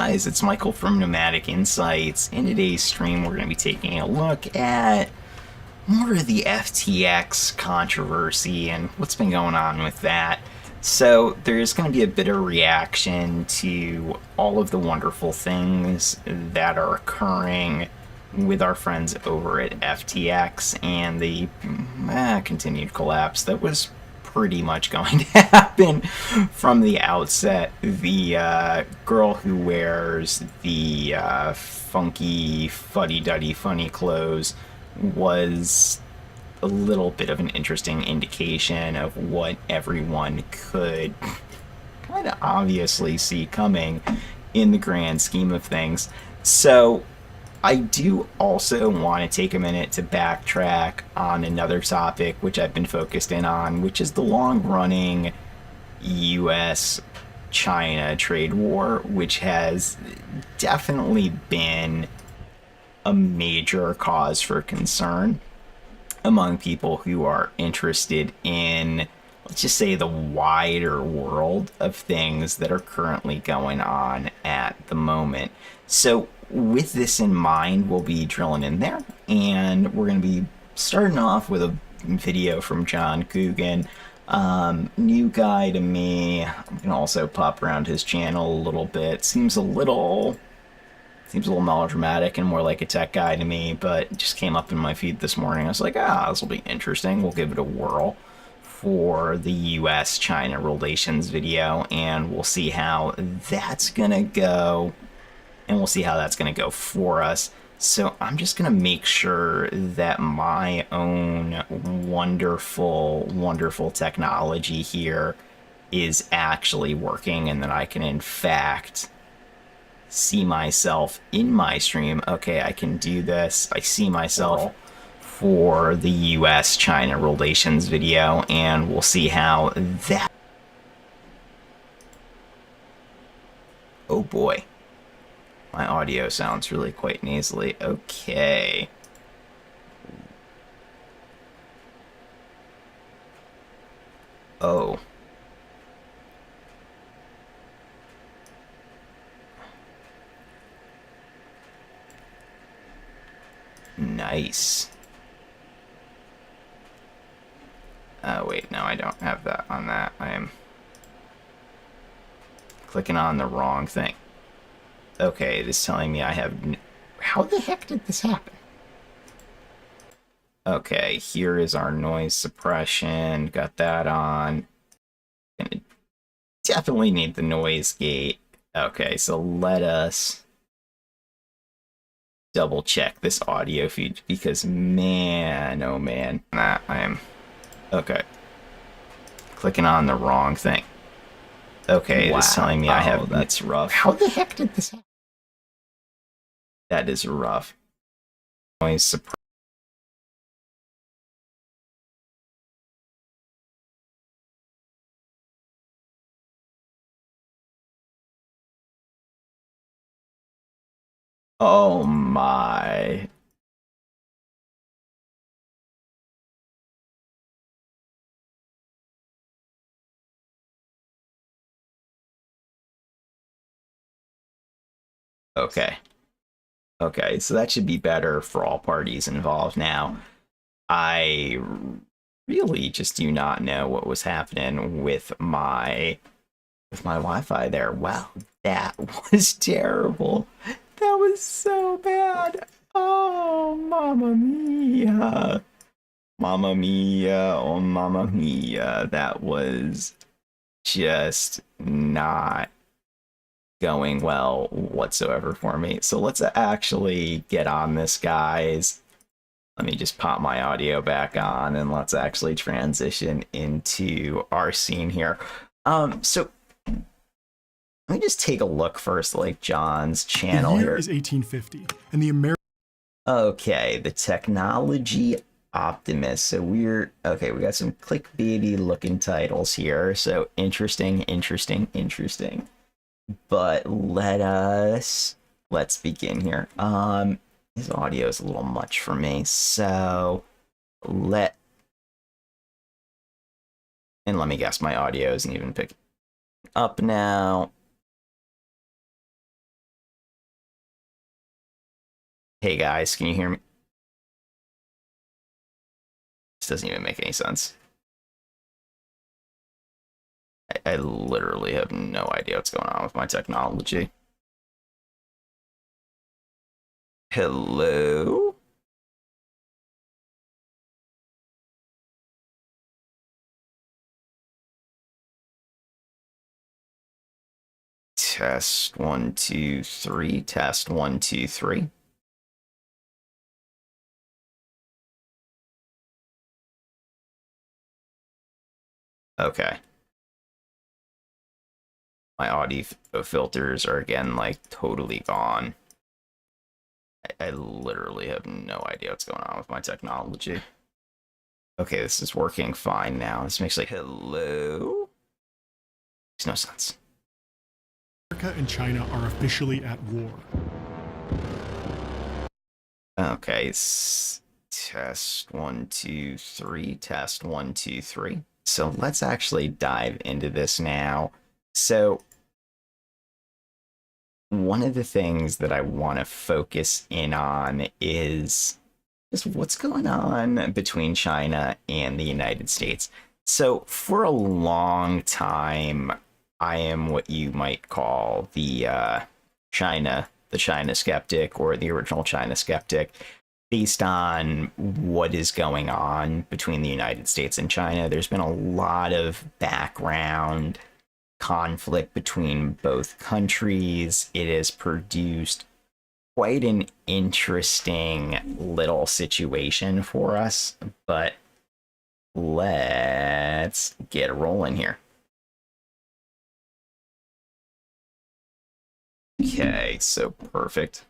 guys, it's Michael from Nomadic Insights. In today's stream, we're going to be taking a look at more of the FTX controversy and what's been going on with that. So there's going to be a bit of reaction to all of the wonderful things that are occurring with our friends over at FTX and the continued collapse that was pretty much going to happen from the outset. The girl who wears the funky, fuddy-duddy, funny clothes was a little bit of an interesting indication of what everyone could kind of obviously see coming in the grand scheme of things. So I do also want to take a minute to backtrack on another topic which I've been focused in on, which is the long-running US-China trade war, which has definitely been a major cause for concern among people who are interested in, let's just say, the wider world of things that are currently going on at the moment. So with this in mind, we'll be drilling in there, and we're going to be starting off with a video from John Coogan. New guy to me. I'm going to also pop around his channel a little bit. Seems a little melodramatic and more like a tech guy to me, but it just came up in my feed this morning. I was like, this will be interesting. We'll give it a whirl for the US-China relations video, and we'll see how that's going to go. And we'll see how that's going to go for us. So I'm just going to make sure that my own wonderful, wonderful technology here is actually working, and that I can, in fact, see myself in my stream. Okay, I can do this. I see myself for the US-China relations video, and we'll see how that... Oh boy. My audio sounds really quite nasally. Okay. Oh. Nice. Wait, no, I don't have that on that. I am clicking on the wrong thing. Okay, it is telling me I have... How the heck did this happen? Okay, here is our noise suppression. Got that on. Gonna definitely need the noise gate. Okay, so let us double check this audio feed, because man, oh man, I am... Okay. Clicking on the wrong thing. Okay, wow. It is telling me I have... That's rough. How the heck did this happen? That is rough. Noise suppression. Oh my. Okay. Okay, so that should be better for all parties involved now. I really just do not know what was happening with my Wi-Fi there. Wow, that was terrible. That was so bad. Oh, mamma mia. Mamma mia, oh mamma mia. That was just not going well whatsoever for me. So let's actually get on this, guys. Let me just pop my audio back on, and let's actually transition into our scene here. So let me just take a look first, like John's channel here. The year is 1850, and the American... Okay, the technology optimist. So we got some clickbaity looking titles here. So interesting, interesting, interesting. But let's begin here. His audio is a little much for me, so let me guess, my audio isn't even picking up now. Hey guys, can you hear me? This doesn't even make any sense. I literally have no idea what's going on with my technology. Hello? Test 1, 2, 3. Test 1, 2, 3. Okay. My audio filters are again like totally gone. I literally have no idea what's going on with my technology. Okay, this is working fine now. This makes like hello. Makes no sense. America and China are officially at war. Okay, test 1, 2, 3. Test 1, 2, 3. So let's actually dive into this now. So one of the things that I want to focus in on is just what's going on between China and the United States. So for a long time, I am what you might call the China skeptic, or the original China skeptic, based on what is going on between the United States and China. There's been a lot of background conflict between both countries. It has produced quite an interesting little situation for us, but let's get rolling here. Okay, so perfect.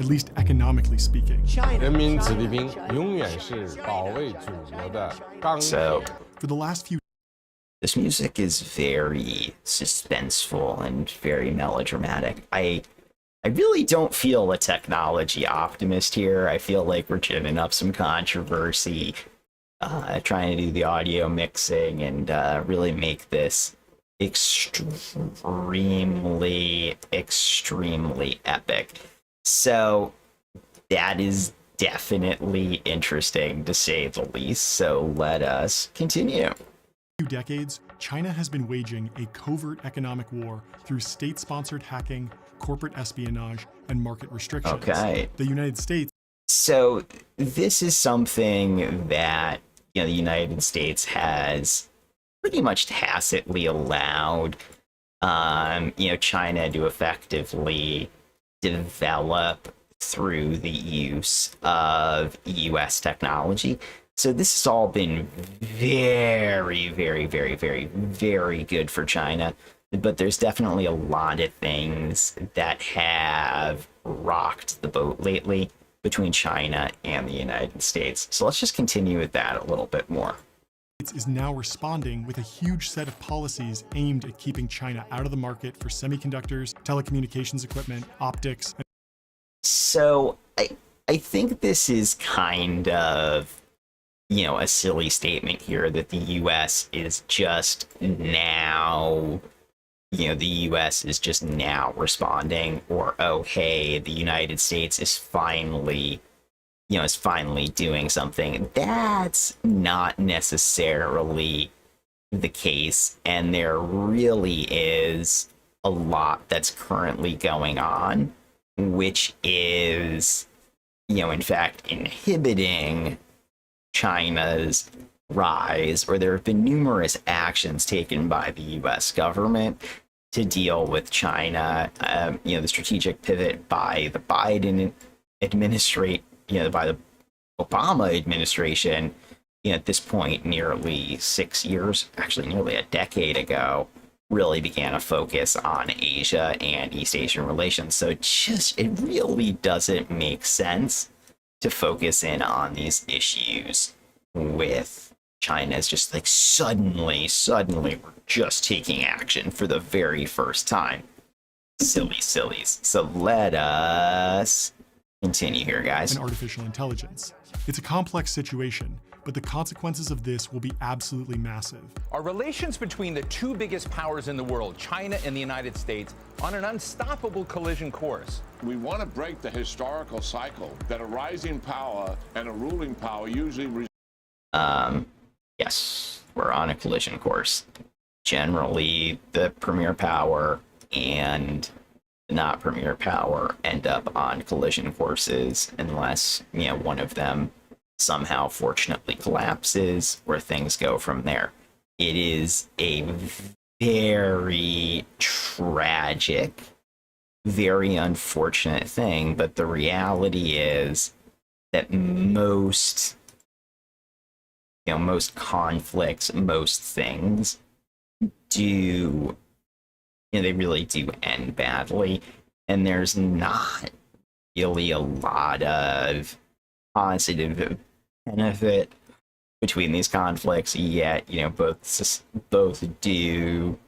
At least economically speaking. 人民子弟兵永远是保卫祖国的钢铁。 So For the last few this music is very suspenseful and very melodramatic. I really don't feel a technology optimist here. I feel like we're ginning up some controversy, trying to do the audio mixing and really make this extremely epic. So that is definitely interesting, to say the least. So let us continue. decades, China has been waging a covert economic war through state-sponsored hacking, corporate espionage, and market restrictions. Okay. The United States. So this is something that, you know, the United States has pretty much tacitly allowed, you know, China to effectively develop through the use of US technology. So this has all been very good for China, but there's definitely a lot of things that have rocked the boat lately between China and the United States. So let's just continue with that a little bit more. Is now responding with a huge set of policies aimed at keeping China out of the market for semiconductors, telecommunications equipment, optics. So I think this is kind of, you know, a silly statement here that the US is just now, you know, the US is just now responding, or, oh, hey, the United States is finally, you know, is finally doing something. That's not necessarily the case. And there really is a lot that's currently going on, which is, you know, in fact, inhibiting China's rise, or there have been numerous actions taken by the US government to deal with China. You know, the strategic pivot by the Biden administration, you know, by the Obama administration, you know, at this point, nearly 6 years, actually nearly a decade ago, really began a focus on Asia and East Asian relations. So it really doesn't make sense to focus in on these issues with China. It's just like suddenly we're just taking action for the very first time. Sillies. So let us continue here, guys. And artificial intelligence. It's a complex situation, but the consequences of this will be absolutely massive. Are relations between the two biggest powers in the world, China and the United States, on an unstoppable collision course? We want to break the historical cycle that a rising power and a ruling power usually Yes, we're on a collision course. Generally, the premier power and the not premier power end up on collision courses unless, one of them somehow fortunately collapses, where things go from there. It is a very tragic, very unfortunate thing, but the reality is that most conflicts, most things do, they really do end badly, and there's not really a lot of positive benefit between these conflicts, yet both do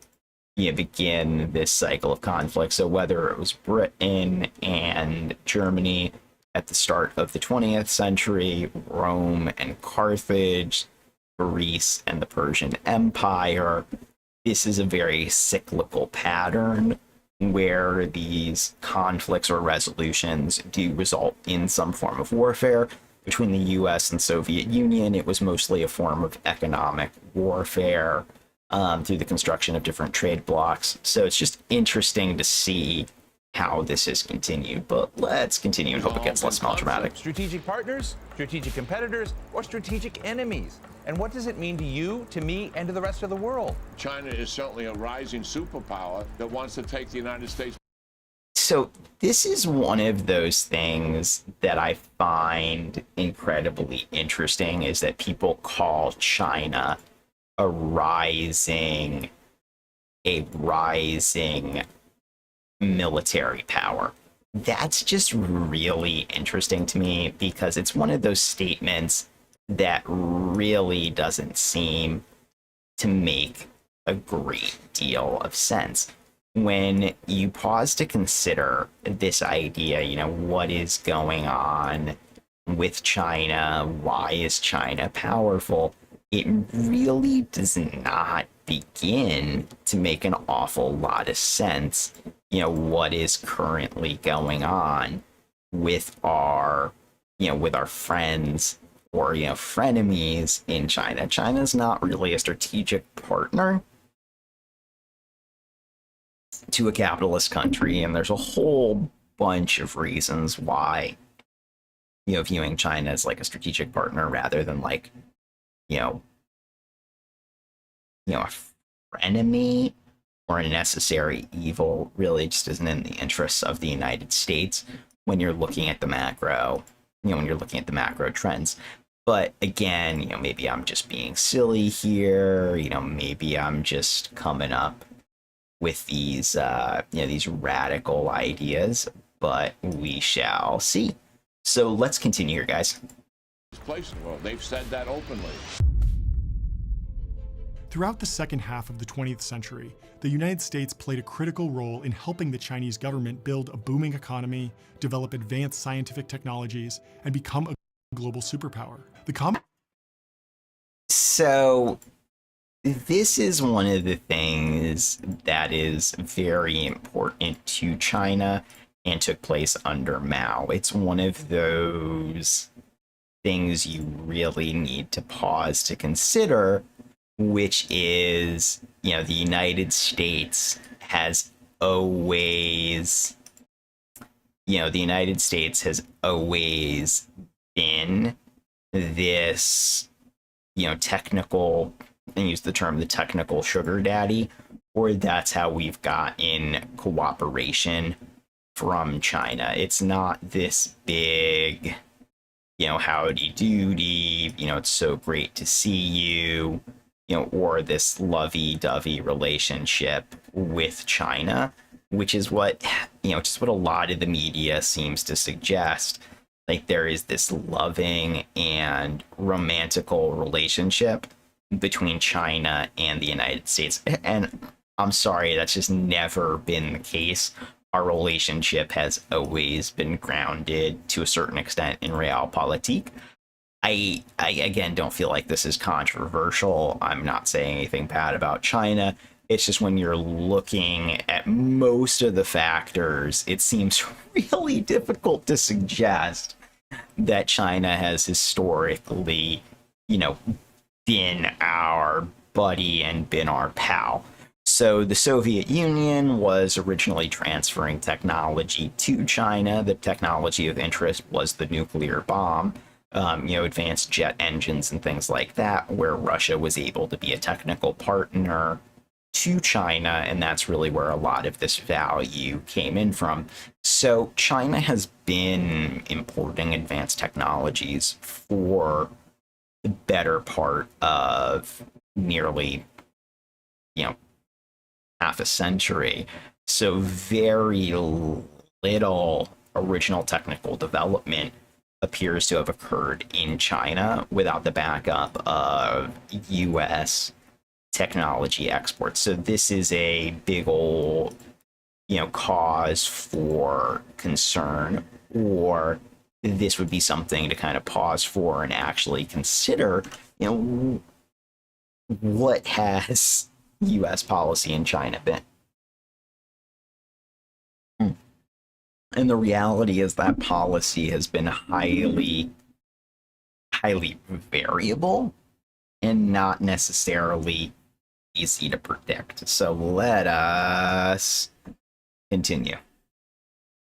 begin this cycle of conflict. So whether it was Britain and Germany at the start of the 20th century, Rome and Carthage, Greece and the Persian Empire, this is a very cyclical pattern where these conflicts or resolutions do result in some form of warfare. Between the US and Soviet Union, it was mostly a form of economic warfare through the construction of different trade blocs. So it's just interesting to see how this has continued. But let's continue and hope it gets less melodramatic. Strategic partners, strategic competitors, or strategic enemies? And what does it mean to you, to me, and to the rest of the world? China is certainly a rising superpower that wants to take the United States. So this is one of those things that I find incredibly interesting, is that people call China a rising military power. That's just really interesting to me, because it's one of those statements that really doesn't seem to make a great deal of sense. When you pause to consider this idea, what is going on with China? Why is China powerful? It really does not begin to make an awful lot of sense, what is currently going on with our friends or, frenemies in China. China's not really a strategic partner to a capitalist country, and there's a whole bunch of reasons why, viewing China as like a strategic partner rather than like, a frenemy or a necessary evil really just isn't in the interests of the United States when you're looking at the macro, trends. But again, maybe I'm just being silly here, maybe I'm just coming up with these, these radical ideas, but we shall see. So let's continue here, guys. Place in the world. They've said that openly. Throughout the second half of the 20th century, the United States played a critical role in helping the Chinese government build a booming economy, develop advanced scientific technologies, and become a global superpower. So this is one of the things that is very important to China and took place under Mao. It's one of those things you really need to pause to consider, which is, the United States has always, been this, technical, and use the term, the technical sugar daddy, or that's how we've gotten cooperation from China. It's not this big, howdy doody, it's so great to see you, or this lovey-dovey relationship with China, which is what, just what a lot of the media seems to suggest. Like, there is this loving and romantical relationship between China and the United States. And I'm sorry, that's just never been the case. Our relationship has always been grounded to a certain extent in realpolitik. I again don't feel like this is controversial. I'm not saying anything bad about China. It's just when you're looking at most of the factors, it seems really difficult to suggest that China has historically, been our buddy and been our pal. So the Soviet Union was originally transferring technology to China. The technology of interest was the nuclear bomb, advanced jet engines and things like that, where Russia was able to be a technical partner to China, and that's really where a lot of this value came in from. So China has been importing advanced technologies for the better part of nearly, half a century. So very little original technical development appears to have occurred in China without the backup of US technology exports. So this is a big old, cause for concern, or this would be something to kind of pause for and actually consider, what has US policy in China been? And the reality is that policy has been highly variable and not necessarily easy to predict. So let us continue.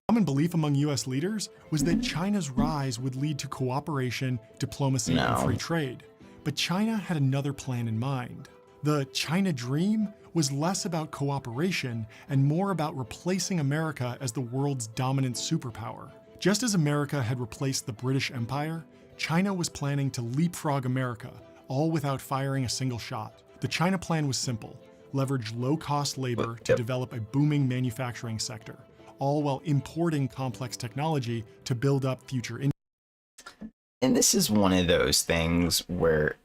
Common belief among US leaders was that China's rise would lead to cooperation, diplomacy, and free trade. But China had another plan in mind. The China Dream was less about cooperation and more about replacing America as the world's dominant superpower. Just as America had replaced the British Empire, China was planning to leapfrog America, all without firing a single shot. The China plan was simple: leverage low-cost labor to develop a booming manufacturing sector, all while importing complex technology to build up future industries. And this is one of those things where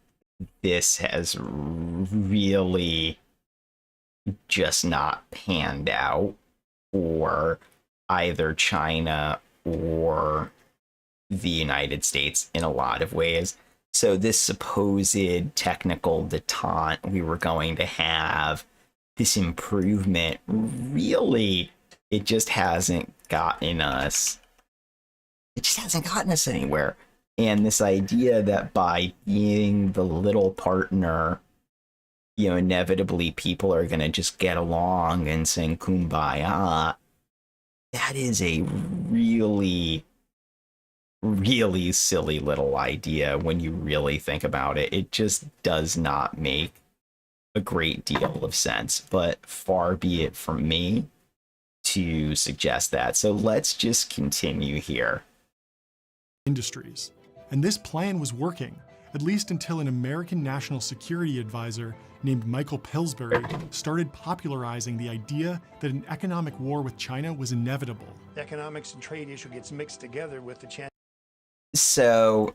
this has really just not panned out for either China or the United States in a lot of ways. So this supposed technical detente we were going to have, this improvement, really, it just hasn't gotten us anywhere. And this idea that by being the little partner, inevitably people are going to just get along and sing kumbaya, that is a really, really silly little idea when you really think about it. It just does not make a great deal of sense, but far be it from me to suggest that. So let's just continue here. Industries. And this plan was working, at least until an American national security advisor named Michael Pillsbury started popularizing the idea that an economic war with China was inevitable. The economics and trade issue gets mixed together with the chance. So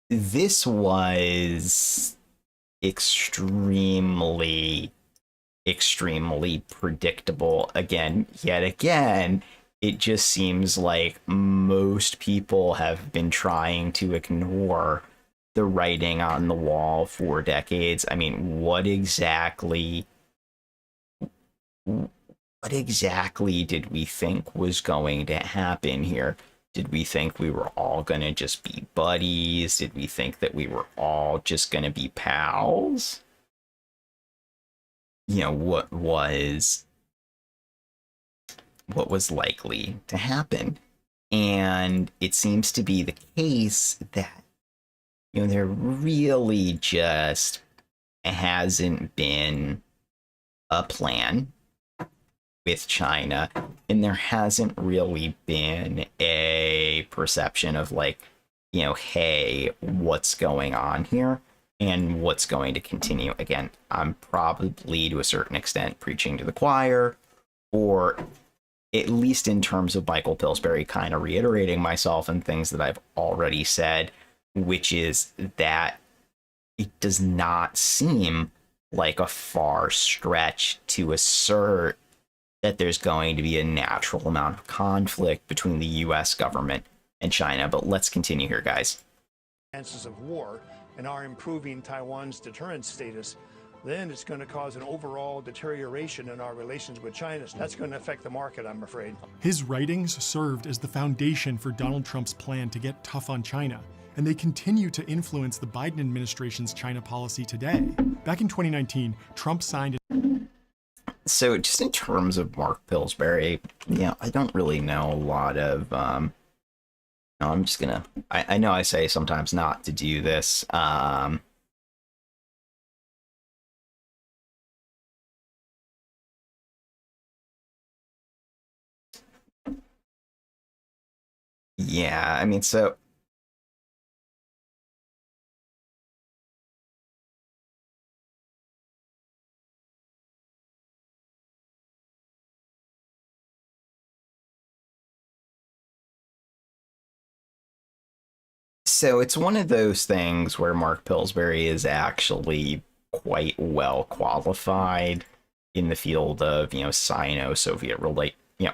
this was extremely predictable. Yet again, it just seems like most people have been trying to ignore the writing on the wall for decades. I mean, what exactly did we think was going to happen here? Did we think we were all going to just be buddies? Did we think that we were all just going to be pals? What was likely to happen? And it seems to be the case that, there really just hasn't been a plan with China, and there hasn't really been a perception of hey, what's going on here and what's going to continue. Again, I'm probably to a certain extent preaching to the choir, or at least in terms of Michael Pillsbury, kind of reiterating myself and things that I've already said, which is that it does not seem like a far stretch to assert that there's going to be a natural amount of conflict between the US government and China. But let's continue here, guys. chances of war and our improving Taiwan's deterrence status, then it's going to cause an overall deterioration in our relations with China. That's going to affect the market, I'm afraid. His writings served as the foundation for Donald Trump's plan to get tough on China, and they continue to influence the Biden administration's China policy today. Back in 2019, Trump signed So just in terms of Mark Pillsbury, I don't really know a lot of, no, I'm just gonna, I know I say sometimes not to do this, yeah, I mean, so it's one of those things where Mark Pillsbury is actually quite well qualified in the field of,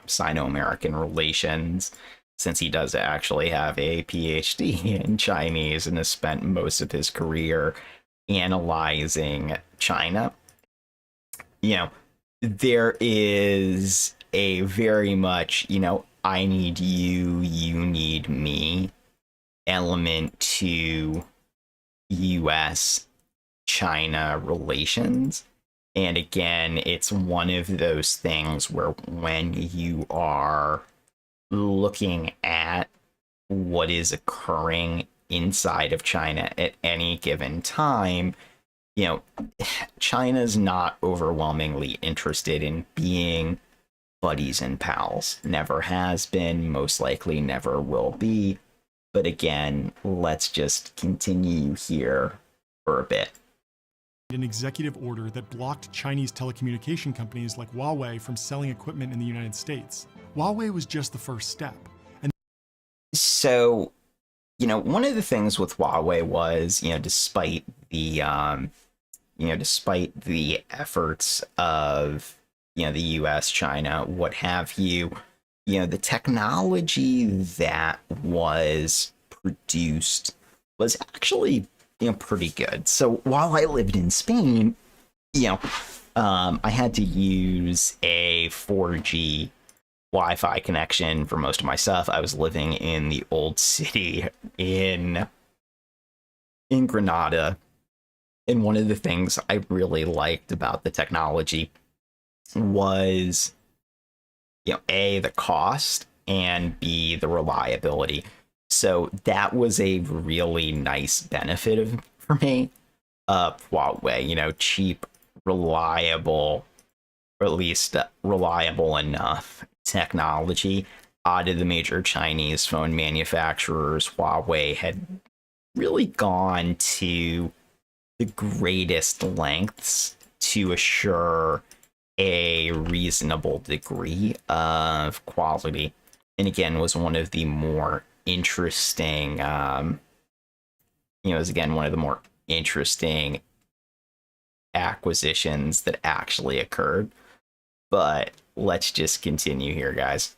Sino-American relations, since he does actually have a PhD in Chinese and has spent most of his career analyzing China. There is a very much, I need you, you need me element to US China relations. And again, it's one of those things where when you are looking at what is occurring inside of China at any given time, China's not overwhelmingly interested in being buddies and pals. Never has been, most likely never will be. But again, let's just continue here for a bit. an executive order that blocked Chinese telecommunication companies like Huawei from selling equipment in the United States. Huawei was just the first step. And so, one of the things with Huawei was, despite the efforts of, the US, China, what have you, the technology that was produced was actually, pretty good. So while I lived in Spain, I had to use a 4G Wi-Fi connection for most of my stuff. I was living in the old city in Granada. And one of the things I really liked about the technology was, A, the cost, and B, the reliability. So that was a really nice benefit for me. Huawei, cheap, reliable, or at least reliable enough technology. Out of the major Chinese phone manufacturers, Huawei had really gone to the greatest lengths to assure a reasonable degree of quality, and again was one of the more interesting was again one of the more interesting acquisitions that actually occurred. But let's just continue here, guys.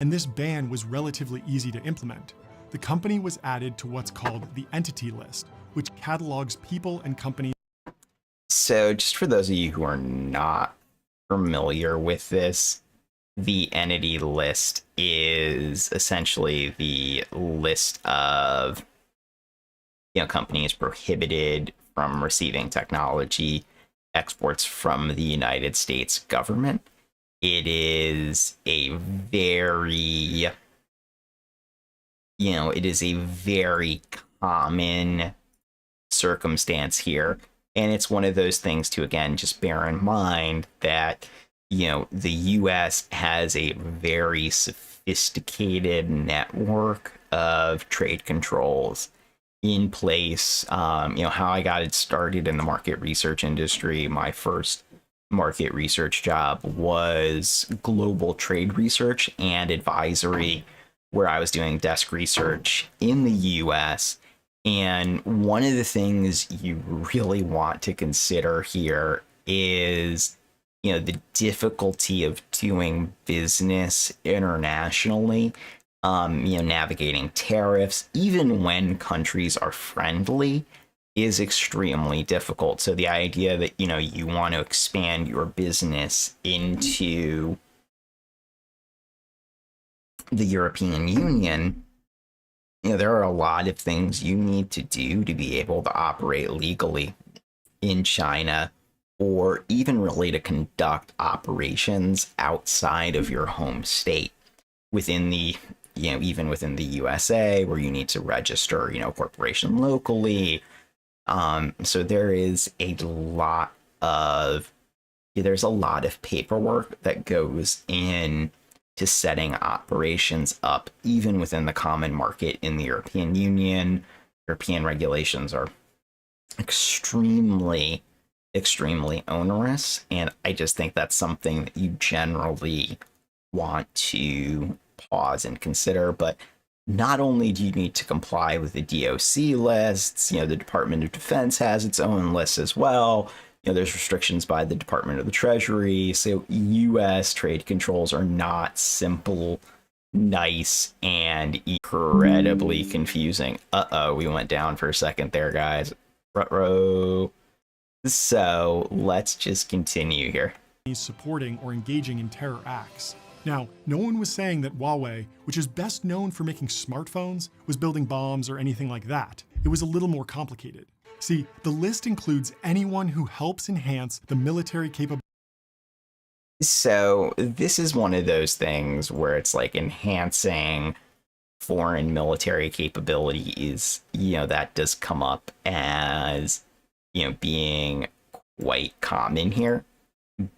And this ban was relatively easy to implement. The company was added to what's called the Entity List, which catalogs people and companies. So just for those of you who are not familiar with this, the Entity List is essentially the list of companies prohibited from receiving technology exports from the United States government. It is a very common circumstance here. And it's one of those things to, again, just bear in mind that, the US has a very sophisticated network of trade controls in place. How I got it started in the market research industry, my first market research job was global trade research and advisory, where I was doing desk research in the US. And one of the things you really want to consider here is, the difficulty of doing business internationally Navigating tariffs, even when countries are friendly, is extremely difficult. So the idea that, you want to expand your business into the European Union, there are a lot of things you need to do to be able to operate legally in China, or even really to conduct operations outside of your home state within the, even within the USA, where you need to register, corporation locally. So there's a lot of paperwork that goes in to setting operations up, even within the common market in the European Union. European regulations are extremely onerous, and I just think that's something that you generally want to pause and consider. But not only do you need to comply with the DOC lists, the Department of Defense has its own lists as well. There's restrictions by the Department of the Treasury. So US trade controls are not simple, nice, and incredibly confusing. We went down for a second there, guys. Ruh-roh. So let's just continue here. Supporting or engaging in terror acts. Now, no one was saying that Huawei, which is best known for making smartphones, was building bombs or anything like that. It was a little more complicated. See, the list includes anyone who helps enhance the military capability. So this is one of those things where it's like enhancing foreign military capabilities, that does come up as, being quite common here.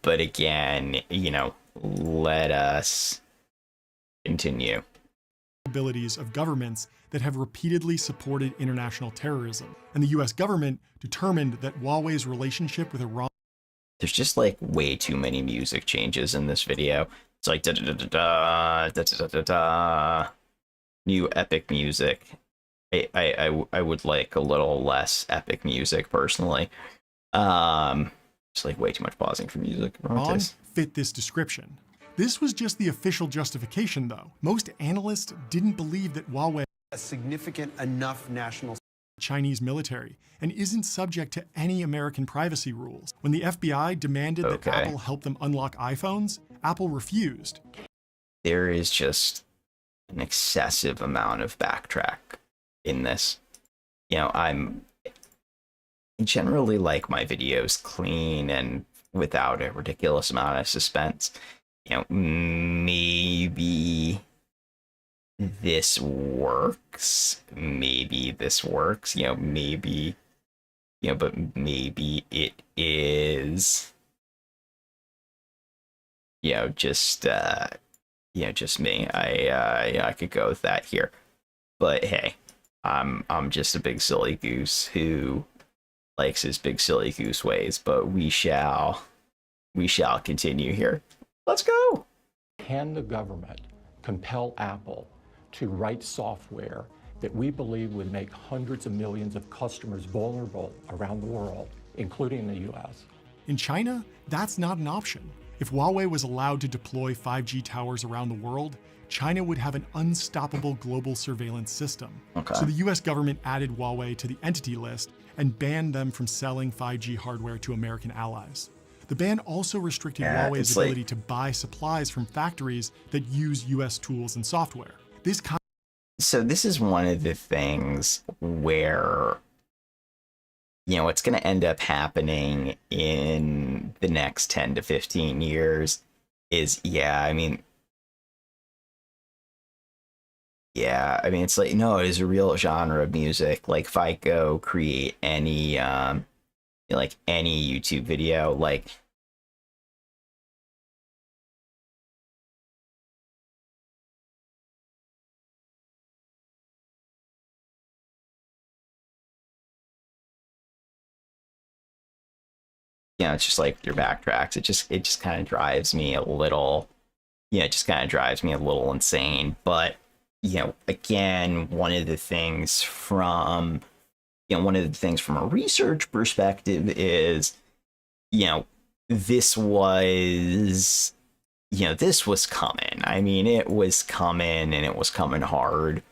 But again, let us continue. Abilities of governments that have repeatedly supported international terrorism. And the US government determined that Huawei's relationship with Iran. There's just like way too many music changes in this video. It's like da da da da da da da da. New epic music. I would like a little less epic music personally. It's like way too much pausing for music. Iran fit this description. This was just the official justification, though. Most analysts didn't believe that Huawei a significant enough national Chinese military and isn't subject to any American privacy rules. When the FBI demanded that Apple help them unlock iPhones, Apple refused. There is just an excessive amount of backtrack in this. I generally like my videos clean and without a ridiculous amount of suspense. Maybe this works. Maybe this works. Maybe, but maybe it is, just me. I could go with that here. But hey, I'm just a big silly goose who likes his big silly goose ways. But we shall continue here. Let's go. Can the government compel Apple to write software that we believe would make hundreds of millions of customers vulnerable around the world, including the US? In China, that's not an option. If Huawei was allowed to deploy 5G towers around the world, China would have an unstoppable global surveillance system. So the US government added Huawei to the entity list and banned them from selling 5G hardware to American allies. The ban also restricted Huawei's ability to buy supplies from factories that use US tools and software. So this is one of the things where, what's going to end up happening in the next 10 to 15 years is, it's like, no, it is a real genre of music. Like if I go create any, any YouTube video, like, it's just like your backtracks. It just kind of drives me a little, insane. But, again, one of the things from a research perspective is, this was this was coming. I mean, it was coming, and it was coming hard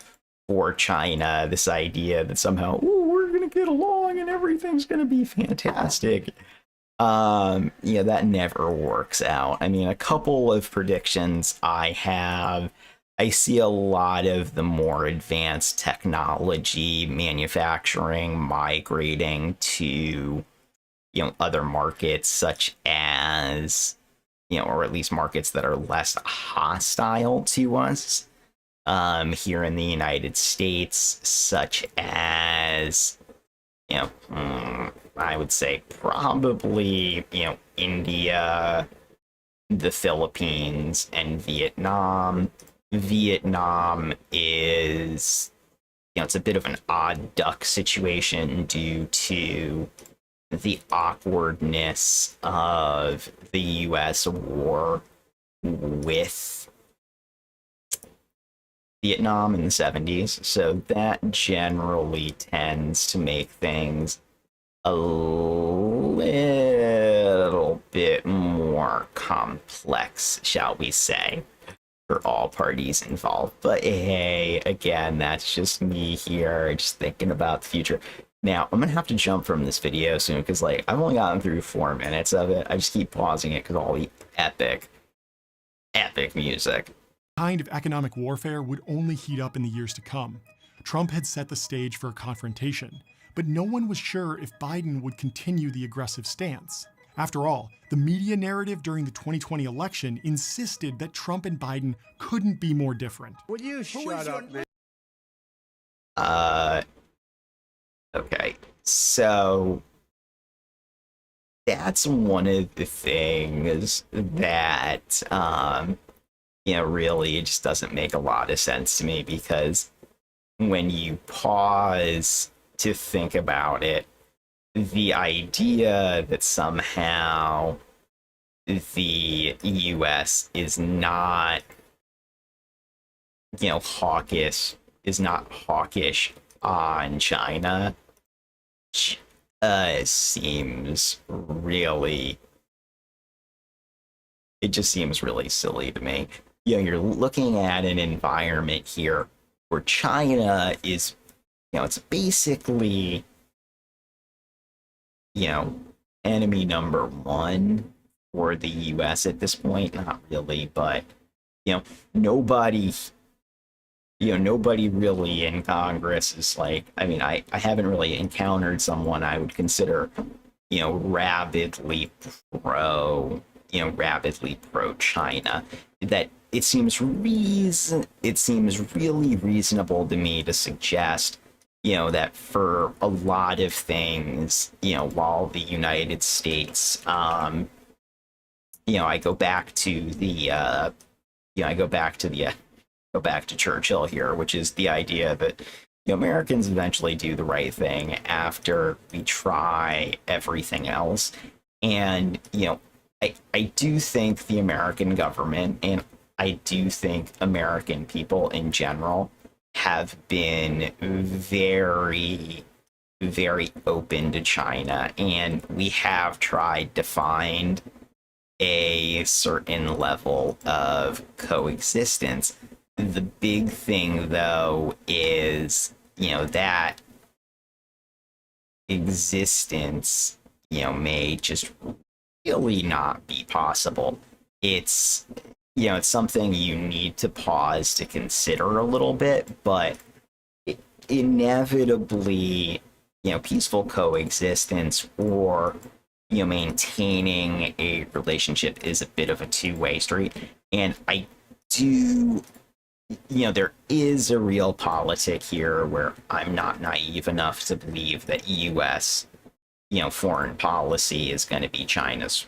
for China. This idea that somehow, we're going to get along and everything's going to be fantastic. That never works out. I mean, a couple of predictions I have. I see a lot of the more advanced technology manufacturing migrating to, other markets such as, or at least markets that are less hostile to us here in the United States, such as, I would say probably, India, the Philippines, and Vietnam. Vietnam is, it's a bit of an odd duck situation due to the awkwardness of the US war with Vietnam in the 70s. So that generally tends to make things a little bit more complex, shall we say, for all parties involved. But hey, again, that's just me here, just thinking about the future. Now, I'm gonna have to jump from this video soon because, I've only gotten through 4 minutes of it. I just keep pausing it because all the epic music. Kind of economic warfare would only heat up in the years to come. Trump had set the stage for a confrontation, but no one was sure if Biden would continue the aggressive stance. After all, the media narrative during the 2020 election insisted that Trump and Biden couldn't be more different. Would you shut up, man? Okay, so that's one of the things that, really it just doesn't make a lot of sense to me, because when you pause to think about it, the idea that somehow the US is not, hawkish on China seems really, it just seems really silly to me. You're looking at an environment here where China is, it's basically, enemy number one for the US at this point. Not really, but, nobody really in Congress is I haven't really encountered someone I would consider, rabidly pro China. That it seems really reasonable to me to suggest, that for a lot of things, while the United States, I go back to Churchill here, which is the idea that Americans eventually do the right thing after we try everything else. And I do think the American government, and I do think American people in general, have been very, very open to China, and we have tried to find a certain level of coexistence. The big thing, though, is, that existence, may just really not be possible. It's, it's something you need to pause to consider a little bit, but inevitably, peaceful coexistence or, maintaining a relationship is a bit of a two-way street. And I do, there is a real politic here where I'm not naive enough to believe that U.S., foreign policy is going to be China's,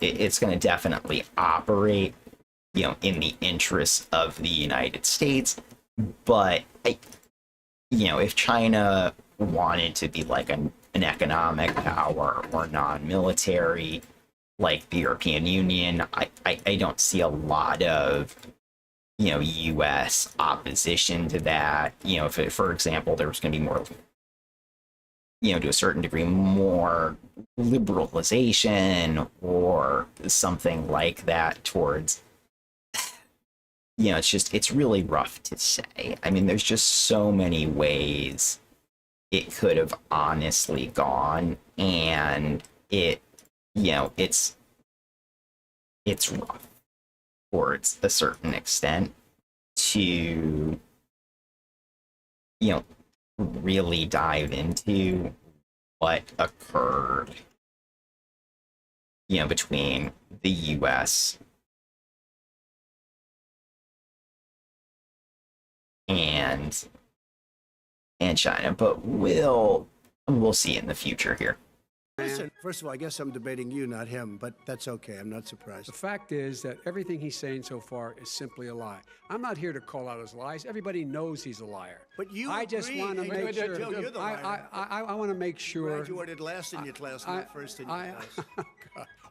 it's going to definitely operate, in the interests of the United States. But, if China wanted to be an economic power or non-military, like the European Union, I don't see a lot of, U.S. opposition to that. If, for example, there was going to be more, to a certain degree, more liberalization or something like that towards, it's really rough to say. I mean, there's just so many ways it could have honestly gone, and it's rough towards a certain extent to, really dive into what occurred, between the US and China, but we'll see in the future here. Listen, first of all, I guess I'm debating you, not him, but that's okay. I'm not surprised. The fact is that everything he's saying so far is simply a lie. I'm not here to call out his lies. Everybody knows he's a liar. But you I just want to make sure. Joe, you're the liar. I want to make sure. Graduated last in your class, not first in your class.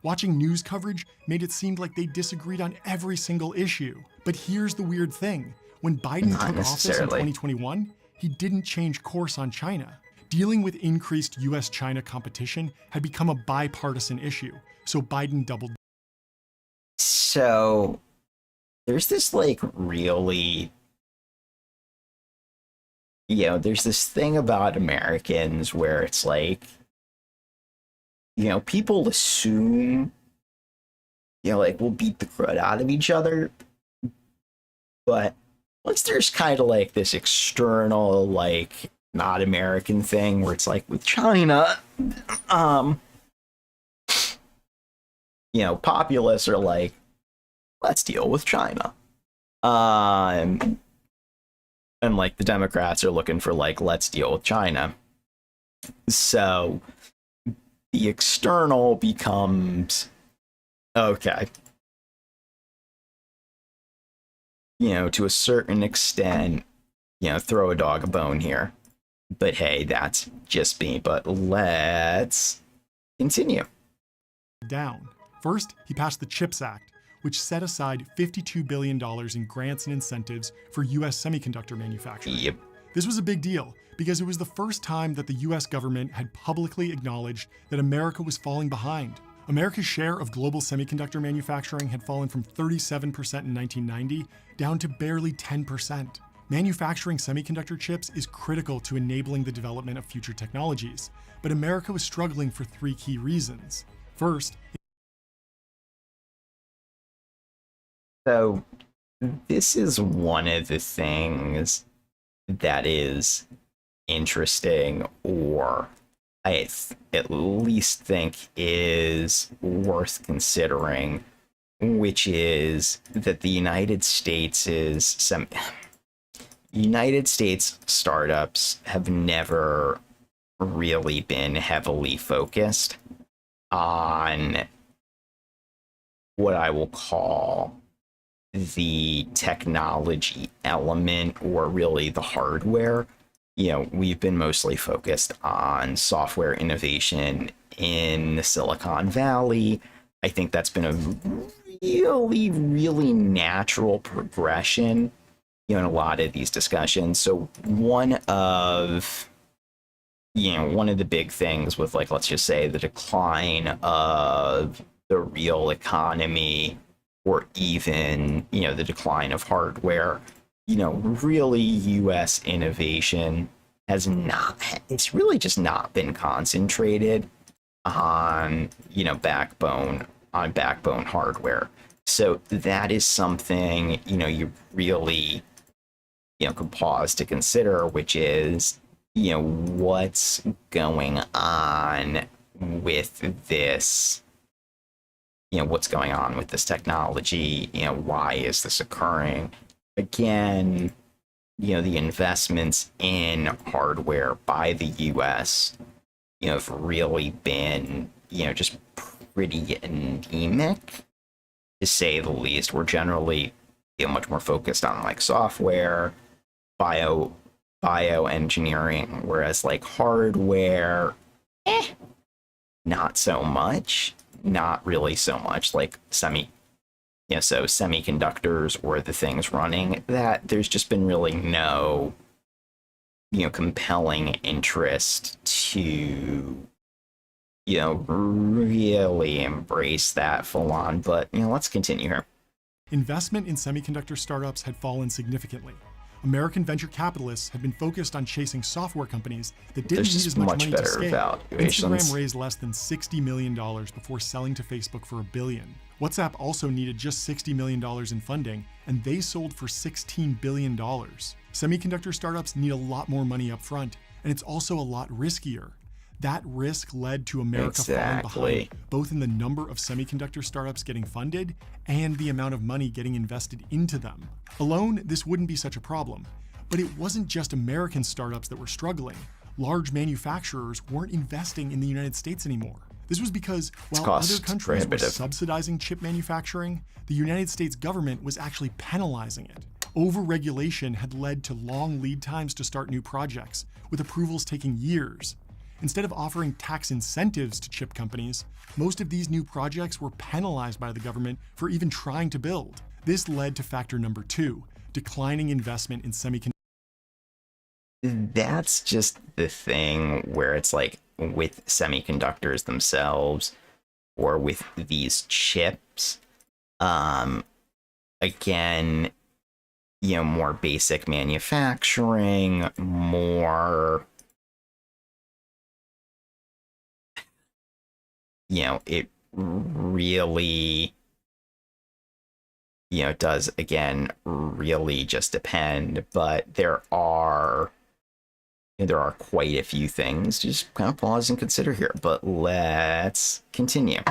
Watching news coverage made it seem like they disagreed on every single issue. But here's the weird thing. When Biden took office in 2021, he didn't change course on China. Dealing with increased US-China competition had become a bipartisan issue, so Biden doubled. So there's this really, there's this thing about Americans where it's like, people assume, we'll beat the crud out of each other, but once there's kind of this external, not American thing where it's with China, populists are let's deal with China. And the Democrats are looking for let's deal with China. So the external becomes okay. To a certain extent, throw a dog a bone here. But hey, that's just me. But let's continue. Down. First, he passed the CHIPS Act, which set aside $52 billion in grants and incentives for US semiconductor manufacturing. Yep. This was a big deal because it was the first time that the US government had publicly acknowledged that America was falling behind. America's share of global semiconductor manufacturing had fallen from 37% in 1990 down to barely 10%. Manufacturing semiconductor chips is critical to enabling the development of future technologies, but America was struggling for three key reasons. First, so this is one of the things that is interesting, or I at least think is worth considering, which is that the United States startups have never really been heavily focused on what I will call the technology element, or really the hardware. We've been mostly focused on software innovation in the Silicon Valley. I think that's been a really, really natural progression, in a lot of these discussions. So one of the big things with let's just say the decline of the real economy, or even, the decline of hardware, really US innovation it's really just not been concentrated on, backbone hardware. So that is something, you really, could pause to consider, which is, what's going on with this, what's going on with this technology, why is this occurring? Again, the investments in hardware by the US, have really been, just pretty anemic, to say the least. We're generally, much more focused on software, bioengineering, whereas hardware, not so much. Not really so much so semiconductors, or the things running that, there's just been really no, compelling interest to, really embrace that full on. But, let's continue here. investment in semiconductor startups had fallen significantly. American venture capitalists had been focused on chasing software companies that didn't There's need just as much much money to better scale. valuations. Instagram raised less than $60 million before selling to Facebook for $1 billion. WhatsApp also needed just $60 million in funding, and they sold for $16 billion. Semiconductor startups need a lot more money up front, and it's also a lot riskier. That risk led to America falling behind, both in the number of semiconductor startups getting funded and the amount of money getting invested into them. Alone, this wouldn't be such a problem. But it wasn't just American startups that were struggling. Large manufacturers weren't investing in the United States anymore. This was because while other countries were subsidizing chip manufacturing, the United States government was actually penalizing it. Over-regulation had led to long lead times to start new projects, with approvals taking years. Instead of offering tax incentives to chip companies, most of these new projects were penalized by the government for even trying to build. This led to factor number 2, declining investment in semiconductor. That's just the thing where it's like with semiconductors themselves or with these chips, again, you know, more basic manufacturing, more, you know, it really, you know, it does, again, really just depend, but there are quite a few things to just kind of pause and consider here, but let's continue.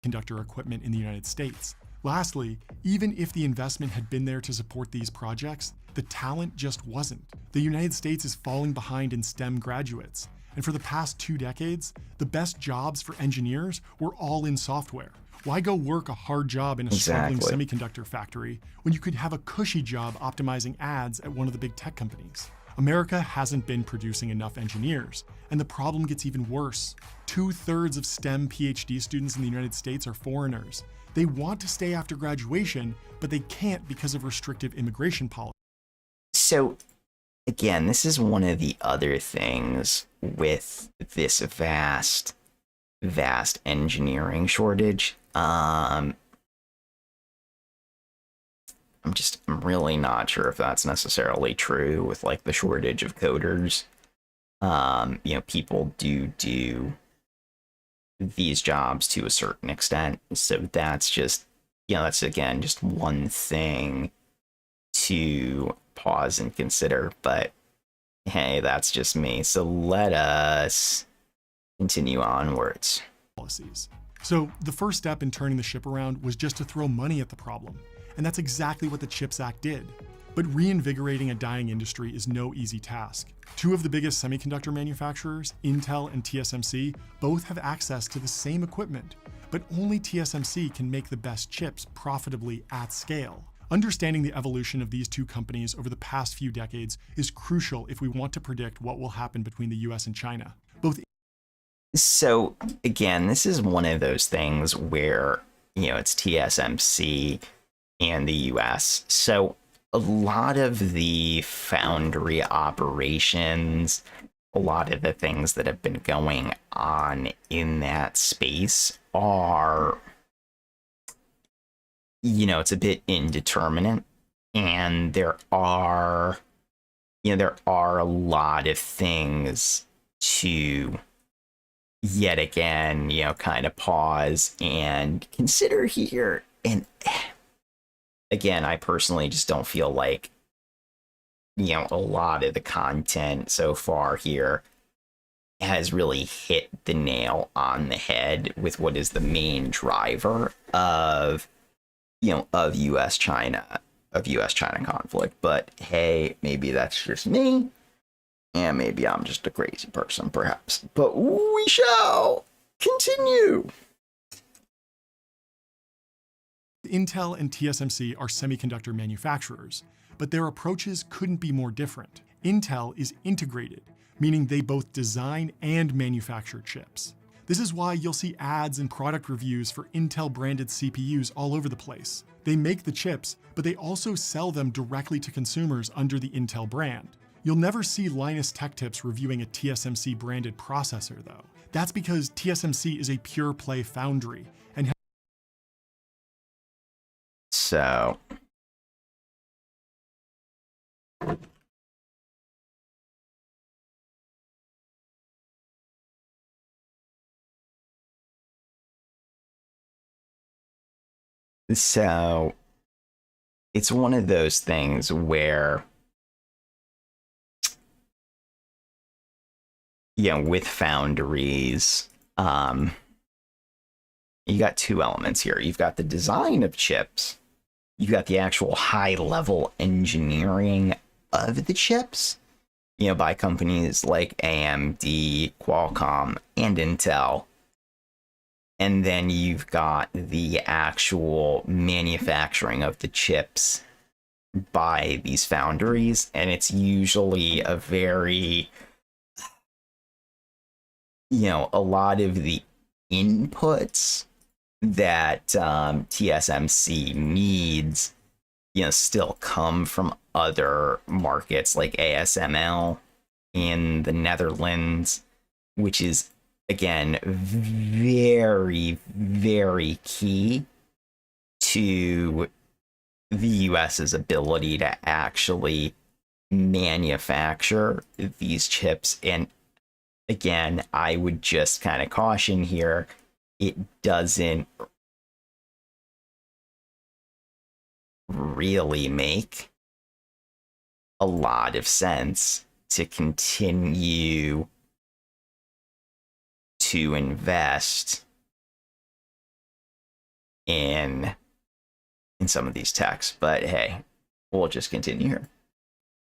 Conductor equipment in the United States. Lastly, even if the investment had been there to support these projects, the talent just wasn't. The United States is falling behind in STEM graduates, and for the past 2 decades, the best jobs for engineers were all in software. Why go work a hard job in a struggling semiconductor factory when you could have a cushy job optimizing ads at one of the big tech companies? America hasn't been producing enough engineers, and the problem gets even worse. 2/3 of STEM PhD students in the United States are foreigners. They want to stay after graduation, but they can't because of restrictive immigration policies. So, again, this is one of the other things with this vast engineering shortage. I'm really not sure if that's necessarily true with like the shortage of coders. You know, people do these jobs to a certain extent. So that's just, you know, that's again just one thing to pause and consider. But hey, that's just me. So let us continue onwards. So the first step in turning the ship around was just to throw money at the problem. And that's exactly what the CHIPS Act did. But reinvigorating a dying industry is no easy task. 2 of the biggest semiconductor manufacturers, Intel and TSMC, both have access to the same equipment, but only TSMC can make the best chips profitably at scale. Understanding the evolution of these 2 companies over the past few decades is crucial if we want to predict what will happen between the US and China. So again, this is one of those things where, you know, it's TSMC and the US. So a lot of the foundry operations, a lot of the things that have been going on in that space are, you know, it's a bit indeterminate. And there are a lot of things to yet again, you know, kind of pause and consider here. And again, I personally just don't feel like, you know, a lot of the content so far here has really hit the nail on the head with what is the main driver of, you know, of US-China conflict. But hey, maybe that's just me. And maybe I'm just a crazy person, perhaps. But we shall continue. Intel and TSMC are semiconductor manufacturers, but their approaches couldn't be more different. Intel is integrated, meaning they both design and manufacture chips. This is why you'll see ads and product reviews for Intel-branded CPUs all over the place. They make the chips, but they also sell them directly to consumers under the Intel brand. You'll never see Linus Tech Tips reviewing a TSMC-branded processor, though. That's because TSMC is a pure-play foundry, and So So it's one of those things where, with foundries, you got two elements here. You've got the design of chips, you've got the actual high level engineering of the chips, by companies like AMD, Qualcomm, and Intel. And then you've got the actual manufacturing of the chips by these foundries. And it's usually a very, a lot of the inputs that TSMC needs, still come from other markets like ASML in the Netherlands, which is, again, very, very key to the US's ability to actually manufacture these chips. And again, I would just kind of caution here, it doesn't really make a lot of sense to continue to invest in some of these techs. But hey, we'll just continue here.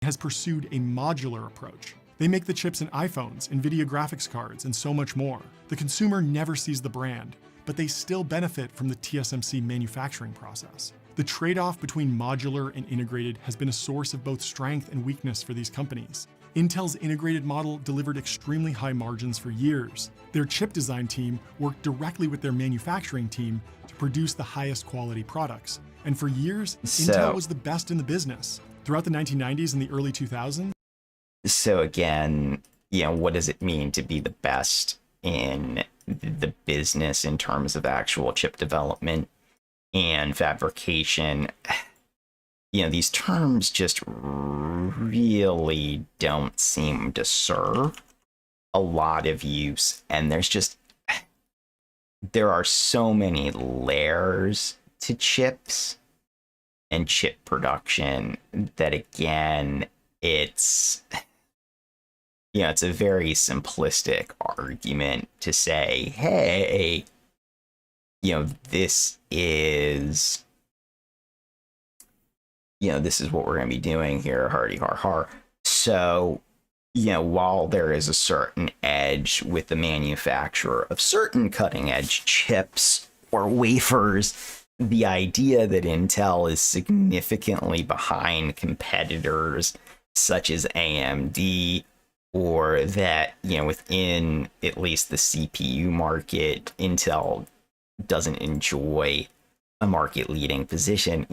Has pursued a modular approach. They make the chips in iPhones, NVIDIA graphics cards, and so much more. The consumer never sees the brand, but they still benefit from the TSMC manufacturing process. The trade-off between modular and integrated has been a source of both strength and weakness for these companies. Intel's integrated model delivered extremely high margins for years. Their chip design team worked directly with their manufacturing team to produce the highest quality products. And for years, Intel was the best in the business. Throughout the 1990s and the early 2000s. So again, what does it mean to be the best in the business in terms of actual chip development and fabrication? These terms just really don't seem to serve a lot of use. And there are so many layers to chips and chip production that, again, it's a very simplistic argument to say, hey, this is what we're going to be doing here, hardy har har. So, while there is a certain edge with the manufacturer of certain cutting edge chips or wafers, the idea that Intel is significantly behind competitors such as AMD, or that, within at least the CPU market, Intel doesn't enjoy a market leading position,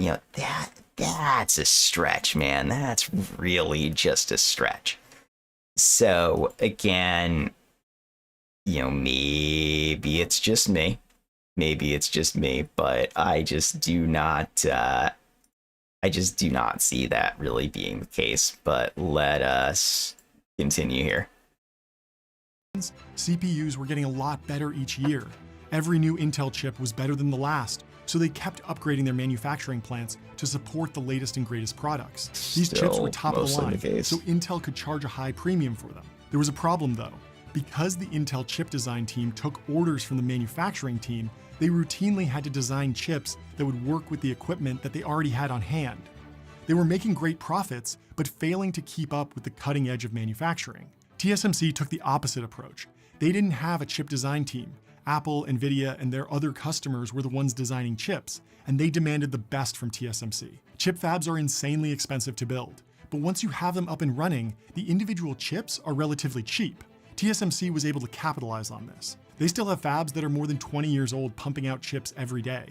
that's a stretch, man. That's really just a stretch. So again, maybe it's just me. But I just do not see that really being the case. But let us continue here. CPUs were getting a lot better each year. Every new Intel chip was better than the last, so they kept upgrading their manufacturing plants to support the latest and greatest products. These chips were top of the line, so Intel could charge a high premium for them. There was a problem though. Because the Intel chip design team took orders from the manufacturing team, they routinely had to design chips that would work with the equipment that they already had on hand. They were making great profits, but failing to keep up with the cutting edge of manufacturing. TSMC took the opposite approach. They didn't have a chip design team. Apple, NVIDIA, and their other customers were the ones designing chips, and they demanded the best from TSMC. Chip fabs are insanely expensive to build, but once you have them up and running, the individual chips are relatively cheap. TSMC was able to capitalize on this. They still have fabs that are more than 20 years old pumping out chips every day.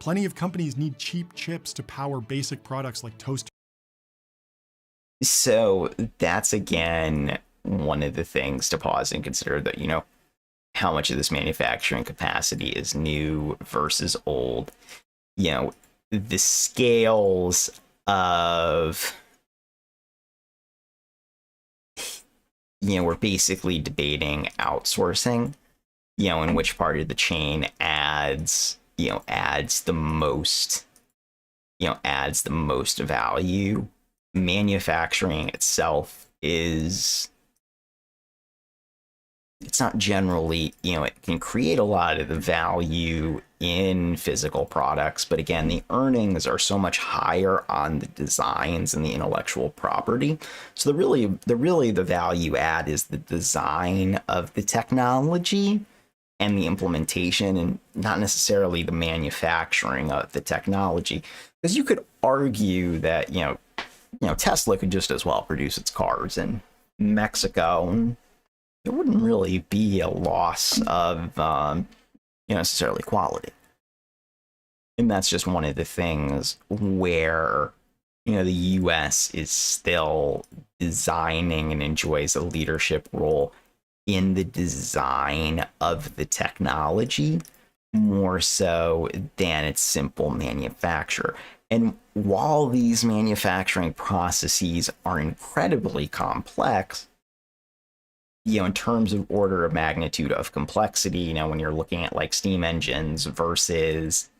Plenty of companies need cheap chips to power basic products like toasters. So that's, again, one of the things to pause and consider, that, how much of this manufacturing capacity is new versus old. the scales of, we're basically debating outsourcing, in which part of the chain adds the most, adds the most value. Manufacturing itself it's not generally, it can create a lot of the value in physical products, but again, the earnings are so much higher on the designs and the intellectual property. So the value add is the design of the technology and the implementation, and not necessarily the manufacturing of the technology. Because you could argue that, Tesla could just as well produce its cars in Mexico, and it wouldn't really be a loss of necessarily quality. And that's just one of the things where the US is still designing and enjoys a leadership role in the design of the technology more so than its simple manufacture. And while these manufacturing processes are incredibly complex, in terms of order of magnitude of complexity, when you're looking at like steam engines versus,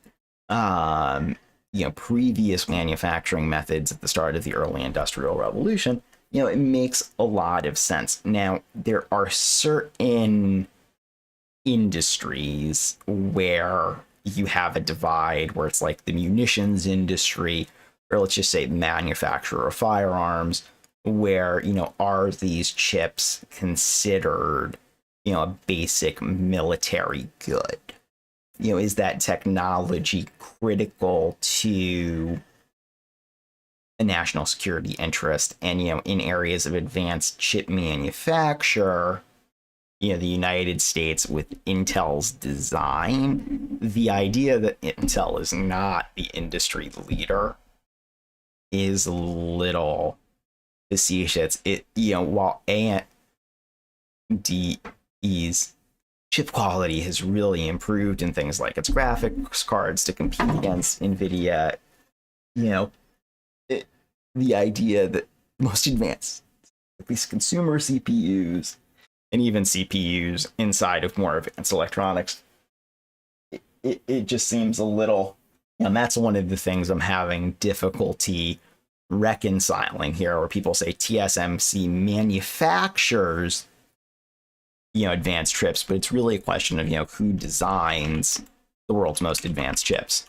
previous manufacturing methods at the start of the early industrial revolution, it makes a lot of sense. Now, there are certain industries where you have a divide where it's like the munitions industry, or let's just say the manufacturer of firearms, where, are these chips considered, a basic military good? Is that technology critical to a national security interest? And, in areas of advanced chip manufacture, the United States with Intel's design, the idea that Intel is not the industry leader is a little facetious. While AMD's chip quality has really improved in things like its graphics cards to compete against NVIDIA, the idea that most advanced, at least consumer CPUs and even CPUs inside of more advanced electronics, it just seems a little, and that's one of the things I'm having difficulty reconciling here, where people say TSMC manufactures, advanced chips, but it's really a question of, who designs the world's most advanced chips.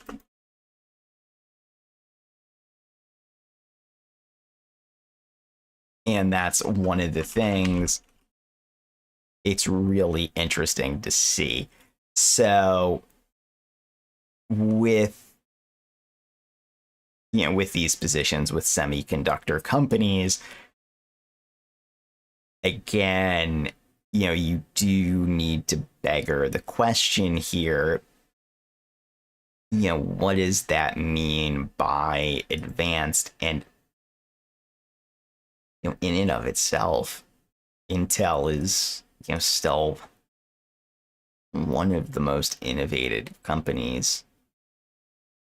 And that's one of the things it's really interesting to see. So with these positions with semiconductor companies, again, you do need to beggar the question here, what does that mean by advanced? And in and of itself, Intel is still one of the most innovative companies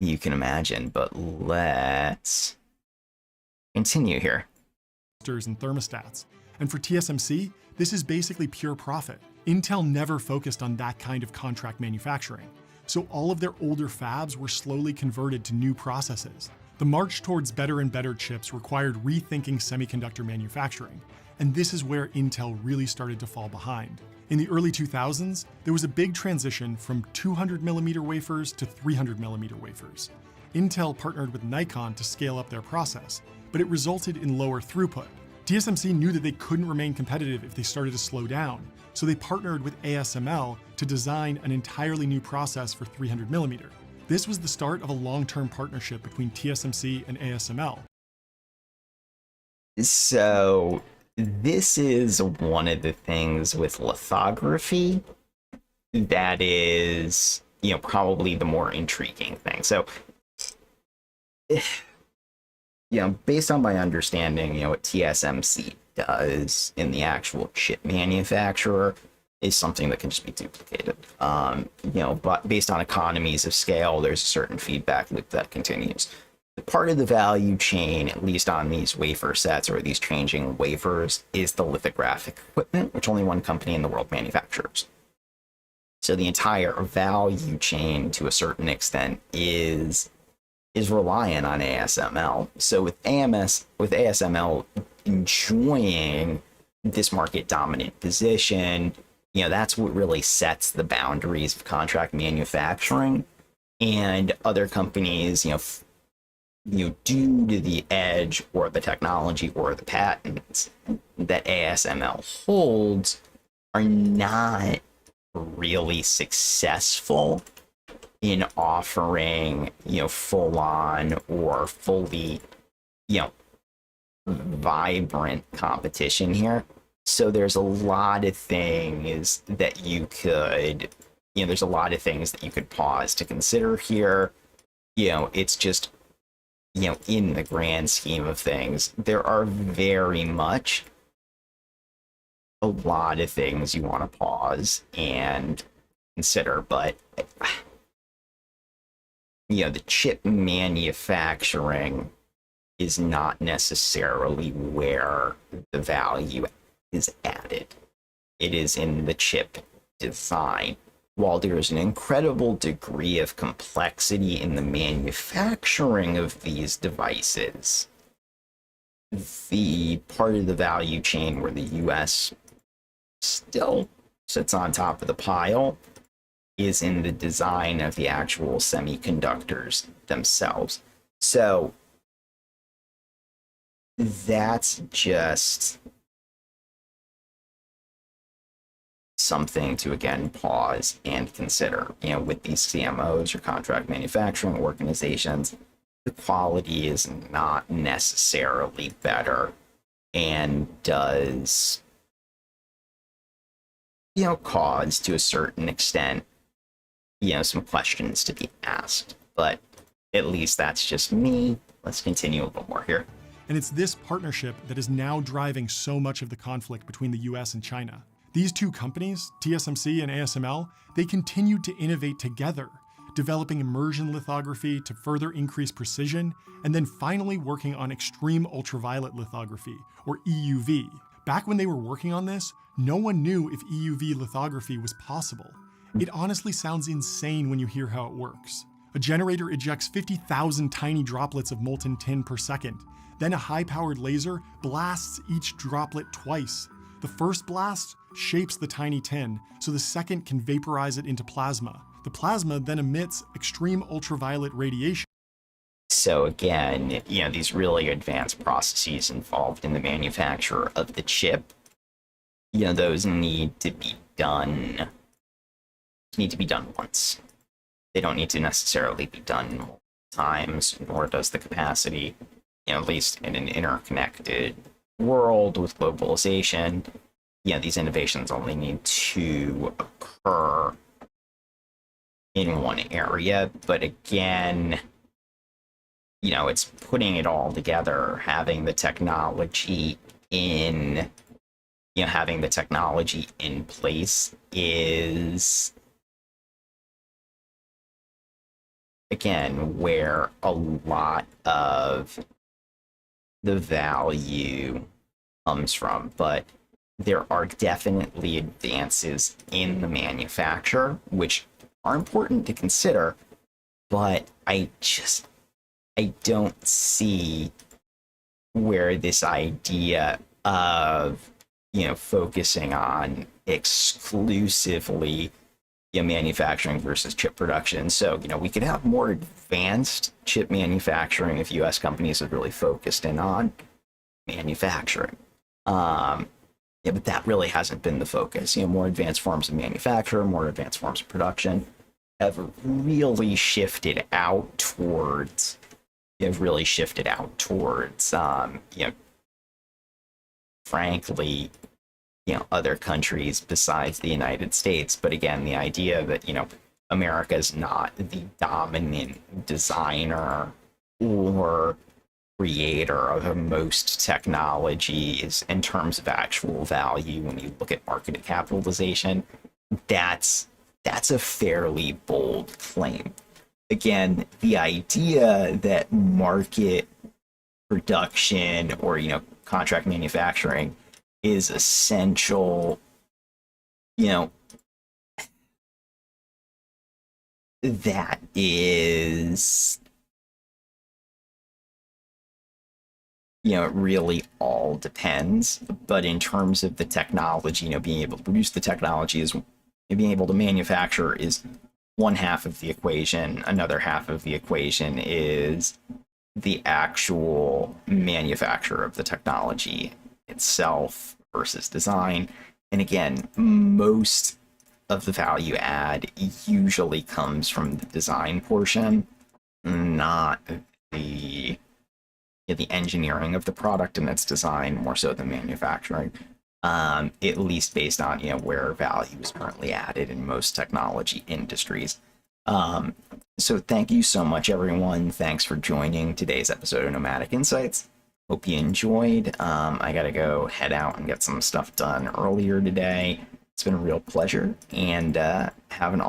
you can imagine. But let's continue here. And thermostats. And for TSMC, this is basically pure profit. Intel never focused on that kind of contract manufacturing, so all of their older fabs were slowly converted to new processes. The march towards better and better chips required rethinking semiconductor manufacturing, and this is where Intel really started to fall behind. In the early 2000s, there was a big transition from 200mm wafers to 300mm wafers. Intel partnered with Nikon to scale up their process, but it resulted in lower throughput. TSMC knew that they couldn't remain competitive if they started to slow down, so they partnered with ASML to design an entirely new process for 300mm. This was the start of a long-term partnership between TSMC and ASML. So this is one of the things with lithography that is, probably the more intriguing thing. So, based on my understanding, what TSMC does in the actual chip manufacturer, is something that can just be duplicated. But based on economies of scale, there's a certain feedback loop that continues. Part of the value chain, at least on these wafer sets or these changing wafers, is the lithographic equipment, which only one company in the world manufactures. So the entire value chain, to a certain extent, is reliant on ASML. So with ASML enjoying this market dominant position, that's what really sets the boundaries of contract manufacturing. And other companies, due to the edge or the technology or the patents that ASML holds, are not really successful in offering, full on or fully, vibrant competition here. So there's a lot of things that you could, pause to consider here. It's just, in the grand scheme of things, there are very much a lot of things you want to pause and consider, but the chip manufacturing is not necessarily where the value is added. It is in the chip design. While there is an incredible degree of complexity in the manufacturing of these devices, the part of the value chain where the US still sits on top of the pile is in the design of the actual semiconductors themselves. So that's just something to, again, pause and consider. With these CMOs or contract manufacturing organizations, the quality is not necessarily better and does, cause, to a certain extent, some questions to be asked. But at least that's just me. Let's continue a little more here. And it's this partnership that is now driving so much of the conflict between the US and China. These two companies, TSMC and ASML, they continued to innovate together, developing immersion lithography to further increase precision, and then finally working on extreme ultraviolet lithography, or EUV. Back when they were working on this, no one knew if EUV lithography was possible. It honestly sounds insane when you hear how it works. A generator ejects 50,000 tiny droplets of molten tin per second. Then a high-powered laser blasts each droplet twice. The first blast shapes the tiny tin, so the second can vaporize it into plasma. The plasma then emits extreme ultraviolet radiation. So again, these really advanced processes involved in the manufacture of the chip, those need to be done once. They don't need to necessarily be done multiple times, nor does the capacity, at least in an interconnected world with globalization, these innovations only need to occur in one area. But again, it's putting it all together, having the technology in place is, again, where a lot of the value comes from. But there are definitely advances in the manufacture which are important to consider, but I don't see where this idea of focusing on exclusively manufacturing versus chip production. So we could have more advanced chip manufacturing if US companies have really focused in on manufacturing. But that really hasn't been the focus. More advanced forms of manufacture, more advanced forms of production have really shifted out towards frankly, other countries besides the United States. But again, the idea that, America is not the dominant designer or creator of most technologies in terms of actual value. When you look at market capitalization, that's a fairly bold claim. Again, the idea that market production or, you know, contract manufacturing is essential, you know, that is, you know, it really all depends. But in terms of the technology, you know, being able to produce the technology is, being able to manufacture is one half of the equation. Another half of the equation is the actual manufacture of the technology itself versus design. And again, most of the value add usually comes from the design portion, not the engineering of the product and its design, more so than manufacturing. At least based on, you know, where value is currently added in most technology industries. So thank you so much, everyone. Thanks for joining today's episode of Nomadic Insights. Hope you enjoyed. I gotta go head out and get some stuff done earlier today. It's been a real pleasure, and have an awesome